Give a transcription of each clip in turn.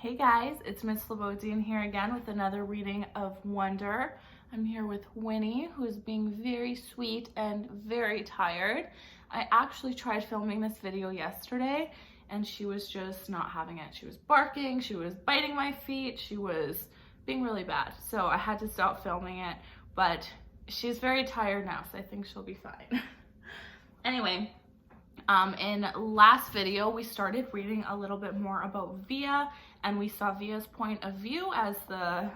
Hey guys, it's Miss Slobodian here again with another reading of Wonder. I'm here with Winnie, who is being very sweet and very tired. I actually tried filming this video yesterday and she was just not having it. She was barking, she was biting my feet, she was being really bad. So I had to stop filming it, but she's very tired now, so I think she'll be fine. Anyway, in last video, we started reading a little bit more about Via, and we saw Via's point of view as the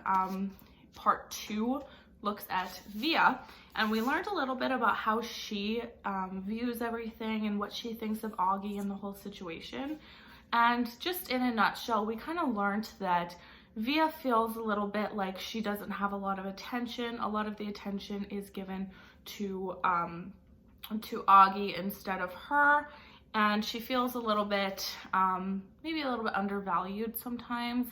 part 2 looks at Via, and we learned a little bit about how she views everything and what she thinks of Augie and the whole situation. And just in a nutshell, we kind of learned that Via feels a little bit like she doesn't have a lot of attention. A lot of the attention is given to Augie instead of her, and she feels a little bit maybe a little bit undervalued sometimes.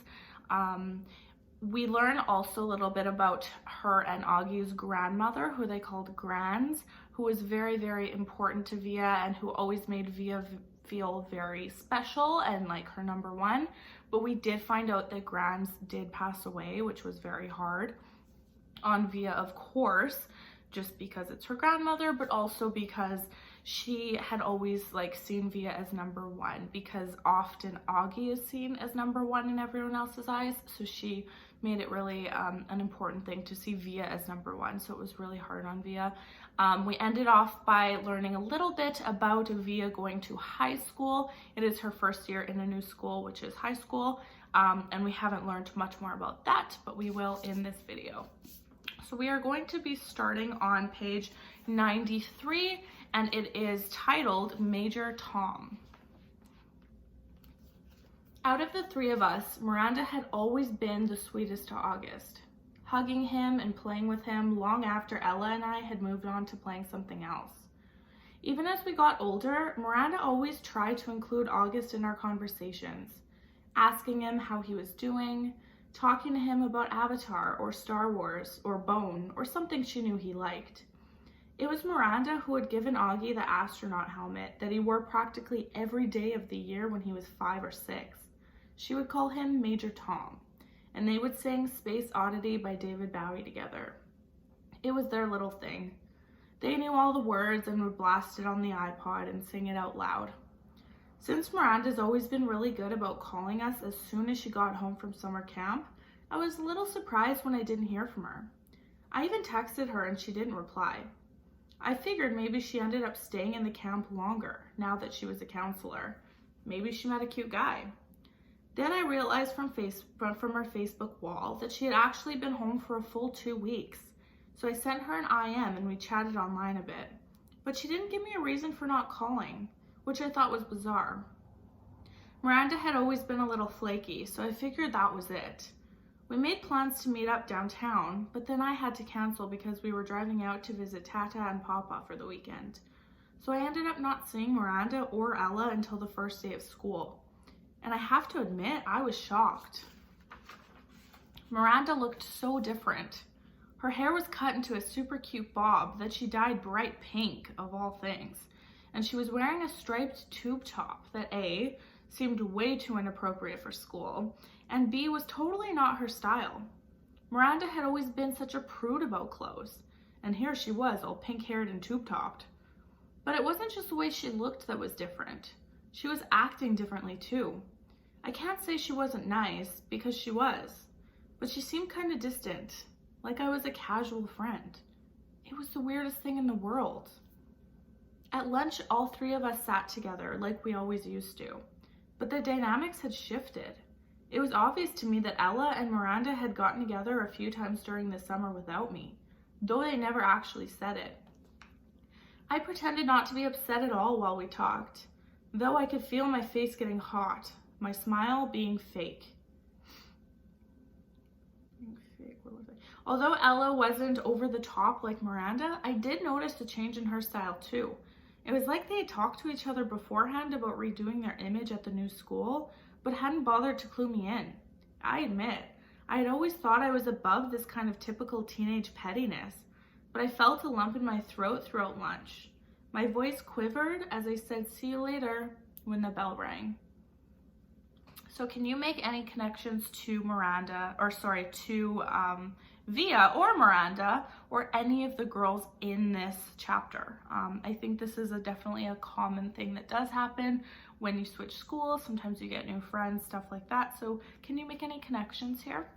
We learn also a little bit about her and Augie's grandmother, who they called Grans, who was very, very important to Via and who always made Via feel very special and like her number one. But we did find out that Grans did pass away, which was very hard on Via, of course, just because it's her grandmother, but also because she had always like seen Via as number one, because often Augie is seen as number one in everyone else's eyes. So she made it really an important thing to see Via as number one. So it was really hard on Via. We ended off by learning a little bit about Via going to high school. It is her first year in a new school, which is high school. And we haven't learned much more about that, but we will in this video. So we are going to be starting on page 93, and it is titled Major Tom. Out of the three of us, Miranda had always been the sweetest to August, hugging him and playing with him long after Ella and I had moved on to playing something else. Even as we got older, Miranda always tried to include August in our conversations, asking him how he was doing, talking to him about Avatar or Star Wars or Bone or something she knew he liked. It was Miranda who had given Augie the astronaut helmet that he wore practically every day of the year when he was 5 or 6. She would call him Major Tom, and they would sing Space Oddity by David Bowie together. It was their little thing. They knew all the words and would blast it on the iPod and sing it out loud. Since Miranda's always been really good about calling us as soon as she got home from summer camp, I was a little surprised when I didn't hear from her. I even texted her and she didn't reply. I figured maybe she ended up staying in the camp longer now that she was a counselor. Maybe she met a cute guy. Then I realized from her Facebook wall that she had actually been home for a full 2 weeks. So I sent her an IM and we chatted online a bit. But she didn't give me a reason for not calling, which I thought was bizarre. Miranda had always been a little flaky, so I figured that was it. We made plans to meet up downtown, but then I had to cancel because we were driving out to visit Tata and Papa for the weekend. So I ended up not seeing Miranda or Ella until the first day of school. And I have to admit, I was shocked. Miranda looked so different. Her hair was cut into a super cute bob that she dyed bright pink, of all things. And she was wearing a striped tube top that A, seemed way too inappropriate for school, and B, was totally not her style. Miranda had always been such a prude about clothes, and here she was, all pink-haired and tube-topped. But it wasn't just the way she looked that was different. She was acting differently too. I can't say she wasn't nice, because she was, but she seemed kind of distant, like I was a casual friend. It was the weirdest thing in the world. At lunch, all three of us sat together like we always used to, but the dynamics had shifted. It was obvious to me that Ella and Miranda had gotten together a few times during the summer without me, though they never actually said it. I pretended not to be upset at all while we talked, though I could feel my face getting hot, my smile being fake. Although Ella wasn't over the top like Miranda, I did notice a change in her style too. It was like they had talked to each other beforehand about redoing their image at the new school, but hadn't bothered to clue me in. I admit, I had always thought I was above this kind of typical teenage pettiness, but I felt a lump in my throat throughout lunch. My voice quivered as I said, "See you later," when the bell rang. So can you make any connections to Via or Miranda or any of the girls in this chapter? I think this is definitely a common thing that does happen when you switch schools. Sometimes you get new friends, stuff like that. So can you make any connections here?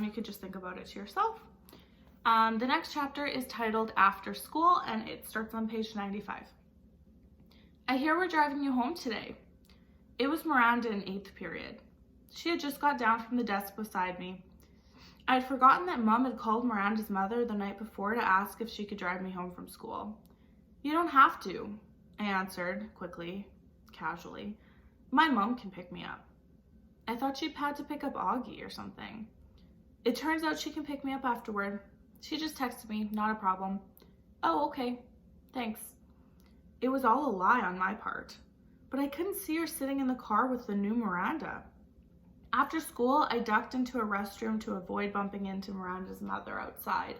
You could just think about it to yourself. The next chapter is titled After School, and it starts on page 95. I hear we're driving you home today. It was Miranda in 8th period. She had just got down from the desk beside me. I had forgotten that Mom had called Miranda's mother the night before to ask if she could drive me home from school. You don't have to, I answered quickly, casually. My mom can pick me up. I thought she'd had to pick up Augie or something. It turns out she can pick me up afterward. She just texted me, not a problem. Oh, okay, thanks. It was all a lie on my part, but I couldn't see her sitting in the car with the new Miranda. After school, I ducked into a restroom to avoid bumping into Miranda's mother outside.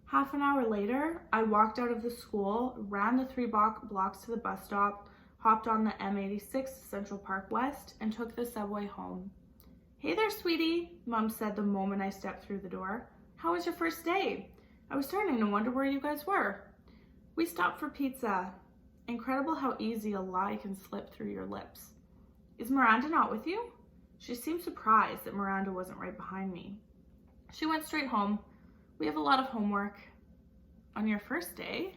Half an hour later, I walked out of the school, ran the 3 blocks to the bus stop, hopped on the M86 to Central Park West, and took the subway home. Hey there, sweetie, Mom said the moment I stepped through the door. How was your first day? I was starting to wonder where you guys were. We stopped for pizza. Incredible how easy a lie can slip through your lips. Is Miranda not with you? She seemed surprised that Miranda wasn't right behind me. She went straight home. We have a lot of homework. On your first day?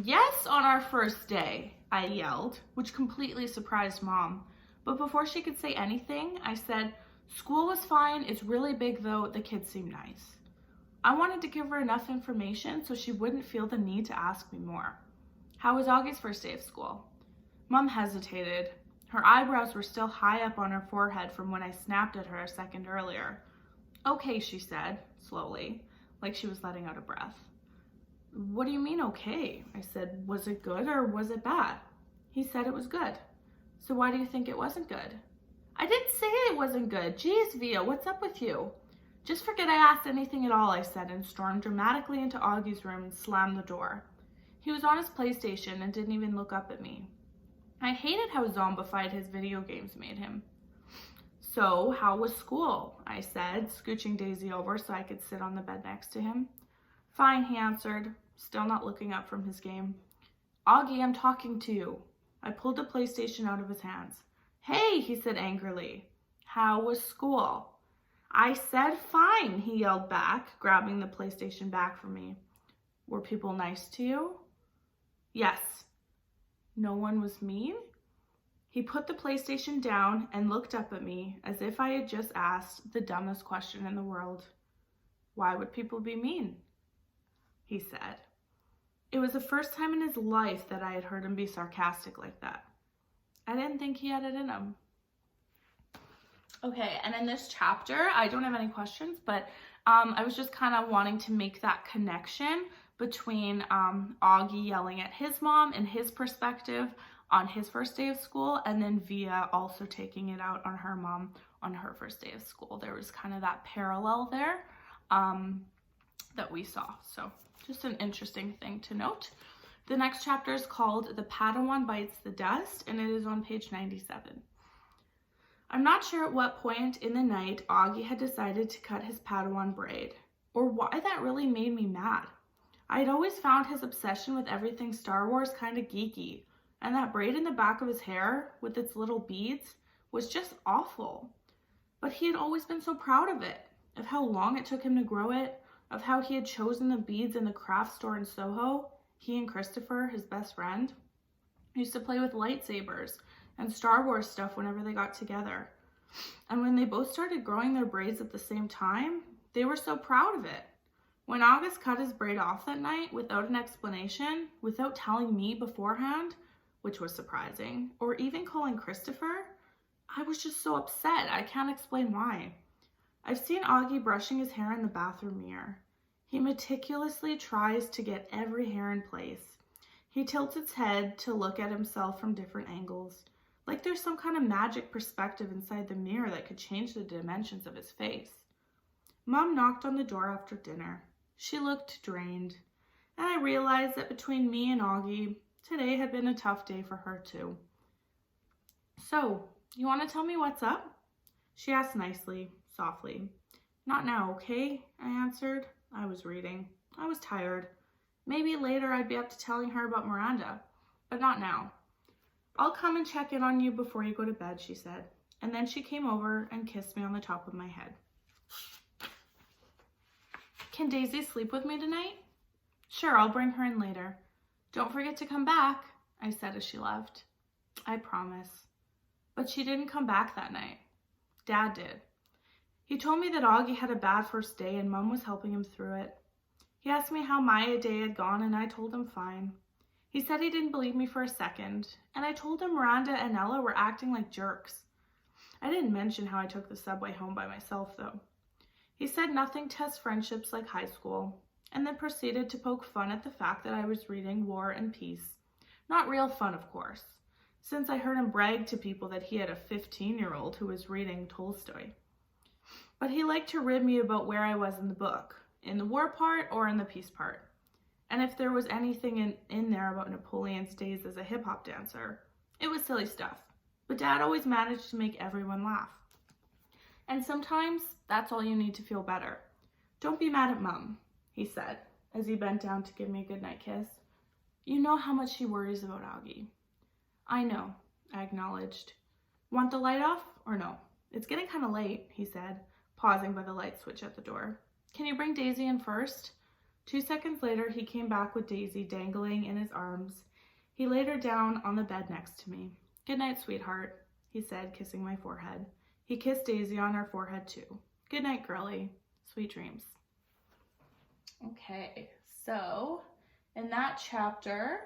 Yes, on our first day, I yelled, which completely surprised Mom. But before she could say anything, I said, school was fine. It's really big though. The kids seem nice. I wanted to give her enough information so she wouldn't feel the need to ask me more. How was Augie's first day of school? Mom hesitated. Her eyebrows were still high up on her forehead from when I snapped at her a second earlier. Okay, she said, slowly, like she was letting out a breath. What do you mean, okay? I said, was it good or was it bad? He said it was good. So why do you think it wasn't good? I didn't say it wasn't good. Geez, Via, what's up with you? Just forget I asked anything at all, I said, and stormed dramatically into Augie's room and slammed the door. He was on his PlayStation and didn't even look up at me. I hated how zombified his video games made him. So, how was school? I said, scooching Daisy over so I could sit on the bed next to him. Fine, he answered, still not looking up from his game. Augie, I'm talking to you. I pulled the PlayStation out of his hands. Hey, he said angrily. How was school? I said fine, he yelled back, grabbing the PlayStation back from me. Were people nice to you? Yes. No one was mean? He put the PlayStation down and looked up at me as if I had just asked the dumbest question in the world. Why would people be mean? He said. It was the first time in his life that I had heard him be sarcastic like that. I didn't think he had it in him. Okay, and in this chapter, I don't have any questions, but I was just kind of wanting to make that connection between Augie yelling at his mom and his perspective on his first day of school, and then Via also taking it out on her mom on her first day of school. There was kind of that parallel there that we saw. So just an interesting thing to note. The next chapter is called The Padawan Bites the Dust, and it is on page 97. I'm not sure at what point in the night Augie had decided to cut his Padawan braid, or why that really made me mad. I had always found his obsession with everything Star Wars kind of geeky, and that braid in the back of his hair with its little beads was just awful. But he had always been so proud of it, of how long it took him to grow it, of how he had chosen the beads in the craft store in Soho. He and Christopher, his best friend, used to play with lightsabers and Star Wars stuff whenever they got together. And when they both started growing their braids at the same time, they were so proud of it. When August cut his braid off that night without an explanation, without telling me beforehand, which was surprising, or even calling Christopher, I was just so upset. I can't explain why. I've seen Augie brushing his hair in the bathroom mirror. He meticulously tries to get every hair in place. He tilts its head to look at himself from different angles, like there's some kind of magic perspective inside the mirror that could change the dimensions of his face. Mom knocked on the door after dinner. She looked drained, and I realized that between me and Augie, today had been a tough day for her too. So, you want to tell me what's up? She asked nicely, softly. Not now, okay? I answered. I was reading. I was tired. Maybe later I'd be up to telling her about Miranda, but not now. I'll come and check in on you before you go to bed, she said. And then she came over and kissed me on the top of my head. Can Daisy sleep with me tonight? Sure, I'll bring her in later. Don't forget to come back, I said as she left. I promise. But she didn't come back that night. Dad did. He told me that Augie had a bad first day and Mom was helping him through it. He asked me how my day had gone and I told him fine. He said he didn't believe me for a second, and I told him Miranda and Ella were acting like jerks. I didn't mention how I took the subway home by myself, though. He said nothing tests friendships like high school, and then proceeded to poke fun at the fact that I was reading War and Peace. Not real fun, of course, since I heard him brag to people that he had a 15-year-old who was reading Tolstoy. But he liked to rib me about where I was in the book, in the war part or in the peace part. And if there was anything in there about Napoleon's days as a hip-hop dancer, it was silly stuff. But Dad always managed to make everyone laugh. And sometimes that's all you need to feel better. Don't be mad at Mom, he said, as he bent down to give me a goodnight kiss. You know how much she worries about Augie. I know, I acknowledged. Want the light off or no? It's getting kind of late, he said, pausing by the light switch at the door. Can you bring Daisy in first? 2 seconds later, he came back with Daisy dangling in his arms. He laid her down on the bed next to me. Good night, sweetheart, he said, kissing my forehead. He kissed Daisy on her forehead, too. Good night, girlie. Sweet dreams. Okay, so in that chapter,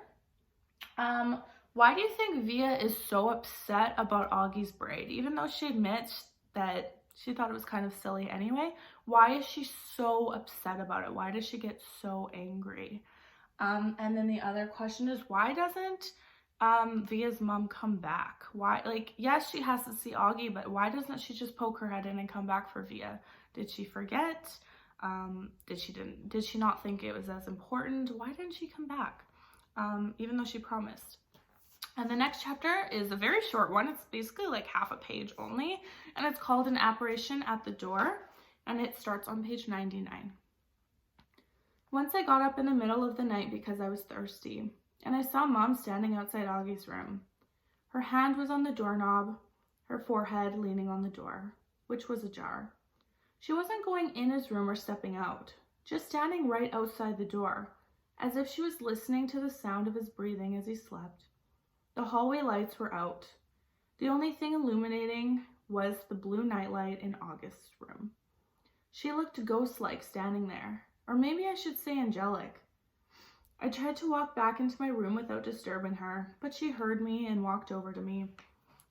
why do you think Via is so upset about Augie's braid? Even though she admits that she thought it was kind of silly anyway, why is she so upset about it? Why does she get so angry? And then the other question is, why doesn't Via's mom come back? Why, like, yes, she has to see Augie, but why doesn't she just poke her head in and come back for Via? Did she forget? Did she not think it was as important? Why didn't she come back? Even though she promised. And the next chapter is a very short one. It's basically like half a page only, and it's called An Apparition at the Door, and it starts on page 99. Once I got up in the middle of the night because I was thirsty, and I saw Mom standing outside Augie's room. Her hand was on the doorknob, her forehead leaning on the door, which was ajar. She wasn't going in his room or stepping out, just standing right outside the door, as if she was listening to the sound of his breathing as he slept. The hallway lights were out. The only thing illuminating was the blue nightlight in August's room. She looked ghost-like standing there, or maybe I should say angelic. I tried to walk back into my room without disturbing her, but she heard me and walked over to me.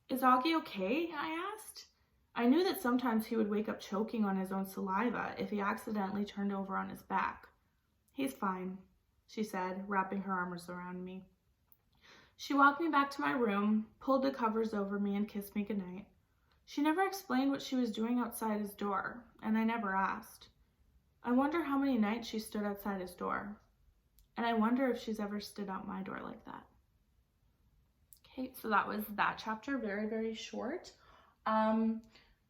Is Augie okay? I asked. I knew that sometimes he would wake up choking on his own saliva if he accidentally turned over on his back. He's fine, she said, wrapping her arms around me. She walked me back to my room, pulled the covers over me, and kissed me goodnight. She never explained what she was doing outside his door, and I never asked. I wonder how many nights she stood outside his door. And I wonder if she's ever stood out my door like that. Okay, so that was that chapter, very, very short.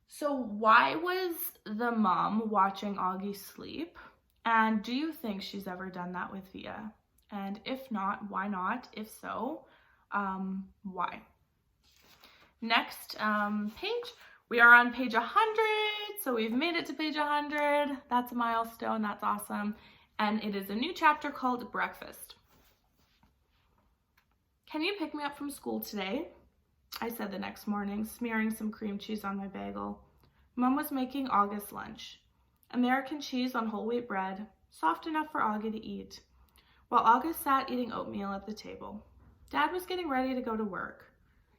So why was the mom watching Augie sleep? And do you think she's ever done that with Via? And if not, why not? If so, why? Next page, we are on page 100. So we've made it to page 100. That's a milestone. That's awesome. And it is a new chapter called Breakfast. Can you pick me up from school today? I said the next morning, smearing some cream cheese on my bagel. Mom was making August lunch. American cheese on whole wheat bread, soft enough for Augie to eat, while August sat eating oatmeal at the table. Dad was getting ready to go to work.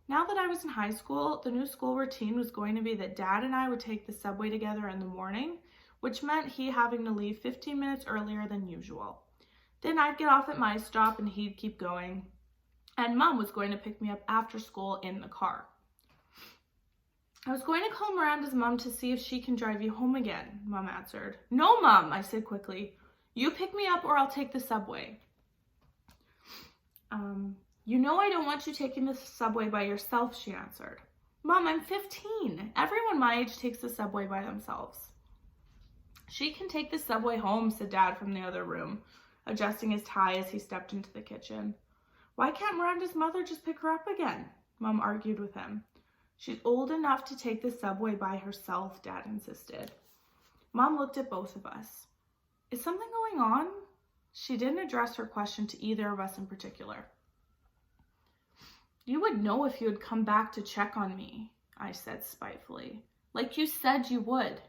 Now that I was in high school, the new school routine was going to be that Dad and I would take the subway together in the morning, which meant he having to leave 15 minutes earlier than usual. Then I'd get off at my stop and he'd keep going. And Mom was going to pick me up after school in the car. I was going to call Miranda's mom to see if she can drive you home again, Mom answered. No, Mom, I said quickly. You pick me up or I'll take the subway. You know I don't want you taking the subway by yourself, she answered. Mom, I'm 15. Everyone my age takes the subway by themselves. She can take the subway home, said Dad from the other room, adjusting his tie as he stepped into the kitchen. Why can't Miranda's mother just pick her up again? Mom argued with him. She's old enough to take the subway by herself, Dad insisted. Mom looked at both of us. Is something going on? She didn't address her question to either of us in particular. You would know if you had come back to check on me, I said spitefully. Like you said you would.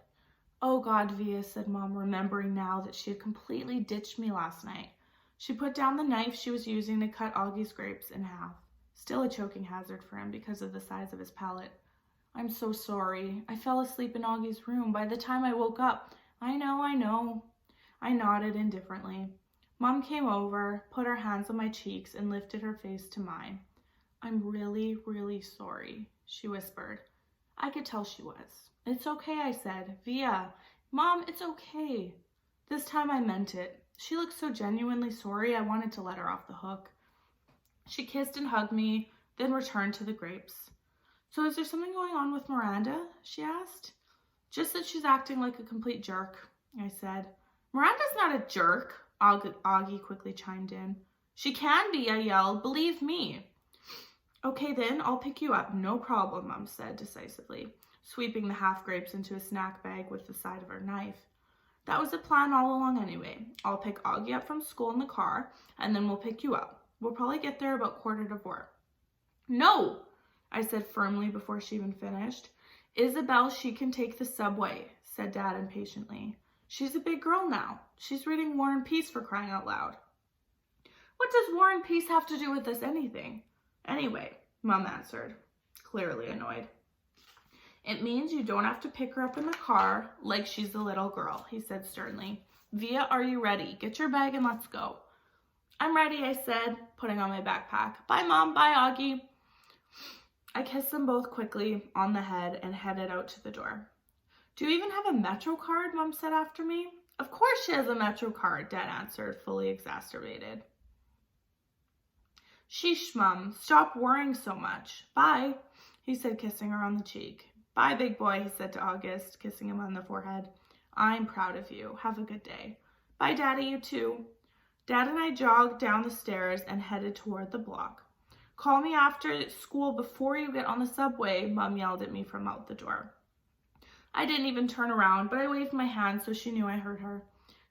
Oh God, Via, said Mom, remembering now that she had completely ditched me last night. She put down the knife she was using to cut Augie's grapes in half. Still a choking hazard for him because of the size of his palate. I'm so sorry. I fell asleep in Augie's room. By the time I woke up, I know. I nodded indifferently. Mom came over, put her hands on my cheeks, and lifted her face to mine. I'm really, really sorry, she whispered. I could tell she was. It's okay, I said. Via, Mom, it's okay. This time I meant it. She looked so genuinely sorry, I wanted to let her off the hook. She kissed and hugged me, then returned to the grapes. So is there something going on with Miranda? She asked. Just that she's acting like a complete jerk, I said. Miranda's not a jerk, Augie quickly chimed in. She can be, I yelled. Believe me. Okay then, I'll pick you up. No problem, Mom said decisively, sweeping the half grapes into a snack bag with the side of her knife. That was the plan all along anyway. I'll pick Augie up from school in the car, and then we'll pick you up. We'll probably get there about 3:45. No, I said firmly before she even finished. Isabel, she can take the subway, said Dad impatiently. She's a big girl now. She's reading War and Peace, for crying out loud. What does War and Peace have to do with this anything? Anyway, Mom answered, clearly annoyed. It means you don't have to pick her up in the car like she's a little girl, he said sternly. Via, are you ready? Get your bag and let's go. I'm ready, I said, putting on my backpack. Bye, Mom. Bye, Augie. I kissed them both quickly on the head and headed out to the door. Do you even have a Metro card? Mom said after me. Of course she has a Metro card, Dad answered, fully exacerbated. Sheesh, Mom. Stop worrying so much. Bye, he said, kissing her on the cheek. Bye, big boy, he said to August, kissing him on the forehead. I'm proud of you. Have a good day. Bye, Daddy, you too. Dad and I jogged down the stairs and headed toward the block. Call me after school before you get on the subway, Mom yelled at me from out the door. I didn't even turn around, but I waved my hand so she knew I heard her.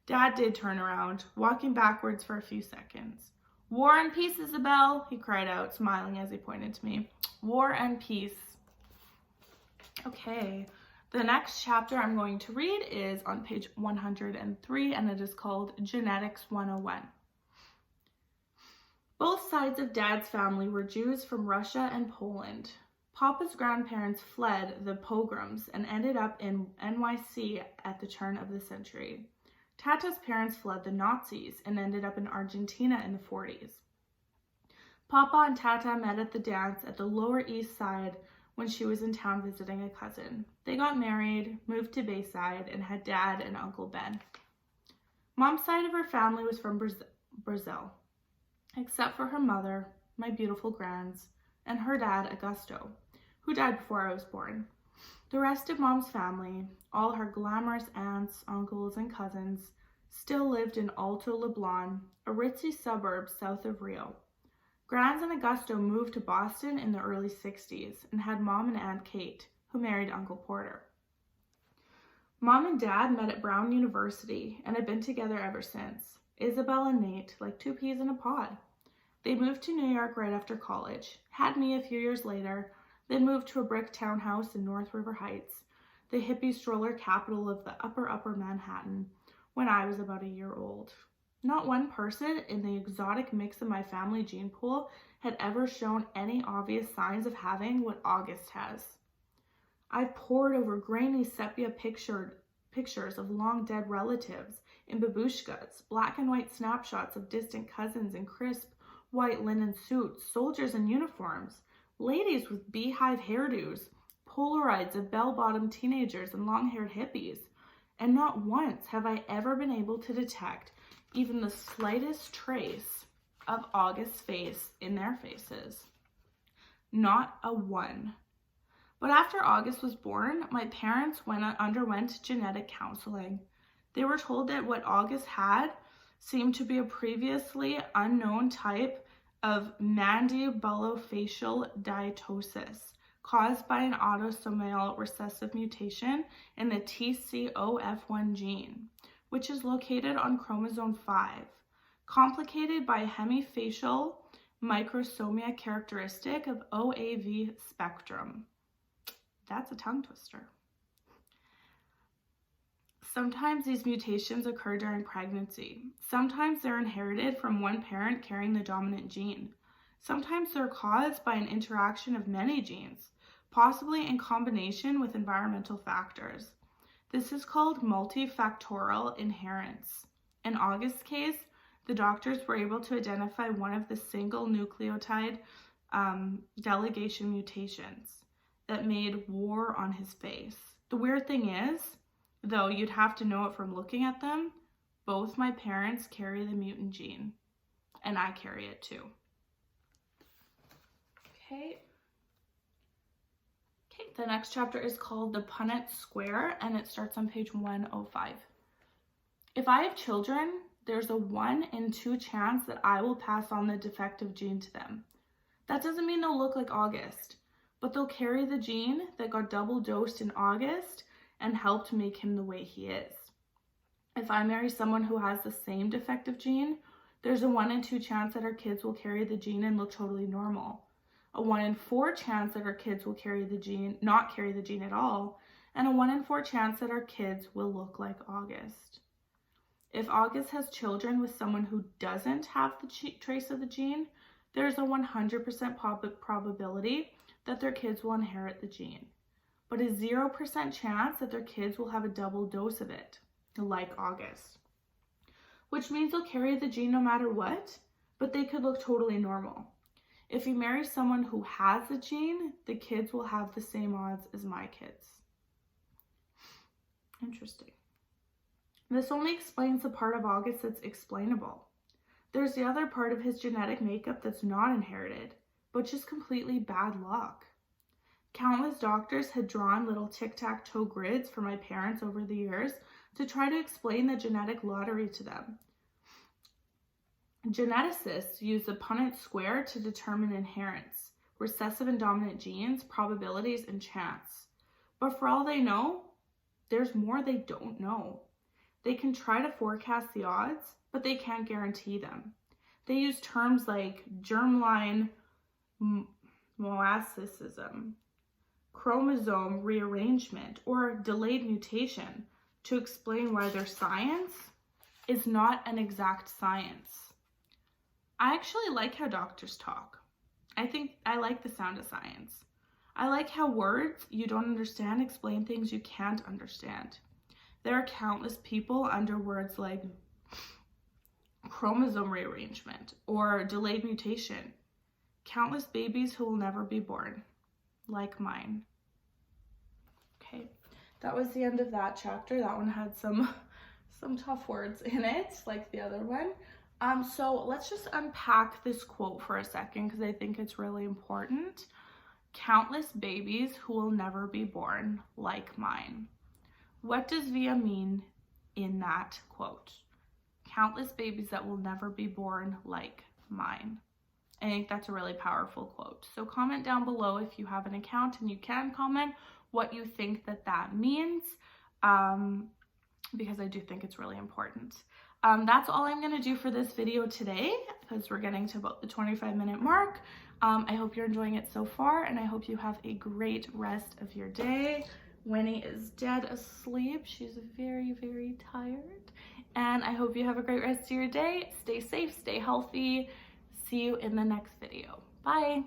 Dad did turn around, walking backwards for a few seconds. War and peace, Isabel, he cried out, smiling as he pointed to me. War and peace. Okay, the next chapter I'm going to read is on page 103, and it is called Genetics 101. Both sides of Dad's family were Jews from Russia and Poland. Papa's grandparents fled the pogroms and ended up in NYC at the turn of the century. Tata's parents fled the Nazis and ended up in Argentina in the 40s. Papa and Tata met at the dance at the Lower East Side when she was in town visiting a cousin. They got married, moved to Bayside, and had Dad and Uncle Ben. Mom's side of her family was from Brazil, except for her mother, my beautiful grands, and her dad, Augusto, who died before I was born. The rest of Mom's family, all her glamorous aunts, uncles, and cousins, still lived in Alto Leblon, a ritzy suburb south of Rio. Grands and Augusto moved to Boston in the early 60s and had Mom and Aunt Kate, who married Uncle Porter. Mom and Dad met at Brown University and have been together ever since. Isabel and Nate, like two peas in a pod. They moved to New York right after college, had me a few years later, then moved to a brick townhouse in North River Heights, the hippie stroller capital of the upper Manhattan, when I was about a year old. Not one person in the exotic mix of my family gene pool had ever shown any obvious signs of having what August has. I pored over grainy sepia pictures of long dead relatives in babushkas, black and white snapshots of distant cousins in crisp white linen suits, soldiers in uniforms, ladies with beehive hairdos, Polaroids of bell-bottom teenagers and long-haired hippies, and not once have I ever been able to detect even the slightest trace of August's face in their faces. Not a one. But after August was born, my parents underwent genetic counseling. They were told that what August had seemed to be a previously unknown type of mandibulofacial dysostosis caused by an autosomal recessive mutation in the TCOF1 gene, which is located on chromosome 5, complicated by a hemifacial microsomia characteristic of OAV spectrum. That's a tongue twister. Sometimes these mutations occur during pregnancy. Sometimes they're inherited from one parent carrying the dominant gene. Sometimes they're caused by an interaction of many genes, possibly in combination with environmental factors. This is called multifactorial inheritance. In August's case, the doctors were able to identify one of the single nucleotide delegation mutations that made war on his face. The weird thing is, though, you'd have to know it from looking at them, both my parents carry the mutant gene, and I carry it too. Okay, the next chapter is called the Punnett square, and it starts on page 105. If I have children, there's a 1 in 2 chance that I will pass on the defective gene to them. That doesn't mean they'll look like August, but they'll carry the gene that got double dosed in August and helped make him the way he is. If I marry someone who has the same defective gene, there's a 1 in 2 chance that our kids will carry the gene and look totally normal. A 1 in 4 chance that our kids will not carry the gene at all, and a 1 in 4 chance that our kids will look like August. If August has children with someone who doesn't have the trace of the gene, there's a 100% probability that their kids will inherit the gene, but a 0% chance that their kids will have a double dose of it, like August, which means they'll carry the gene no matter what, but they could look totally normal. If you marry someone who has the gene, the kids will have the same odds as my kids. Interesting. This only explains the part of August that's explainable. There's the other part of his genetic makeup that's not inherited, but just completely bad luck. Countless doctors had drawn little tic-tac-toe grids for my parents over the years to try to explain the genetic lottery to them. Geneticists use the Punnett square to determine inheritance, recessive and dominant genes, probabilities, and chance. But for all they know, there's more they don't know. They can try to forecast the odds, but they can't guarantee them. They use terms like germline moassicism, chromosome rearrangement, or delayed mutation to explain why their science is not an exact science. I actually like how doctors talk. I like the sound of science. I like how words you don't understand explain things you can't understand. There are countless people under words like chromosome rearrangement or delayed mutation. Countless babies who will never be born, like mine. Okay, that was the end of that chapter. That one had some tough words in it, like the other one. So let's just unpack this quote for a second because I think it's really important. Countless babies who will never be born, like mine. What does Via mean in that quote? Countless babies that will never be born, like mine. I think that's a really powerful quote. So comment down below if you have an account, and you can comment what you think that means, because I do think it's really important. That's all I'm going to do for this video today, because we're getting to about the 25-minute mark. I hope you're enjoying it so far, and I hope you have a great rest of your day. Winnie is dead asleep. She's very, very tired. And I hope you have a great rest of your day. Stay safe, stay healthy. See you in the next video. Bye.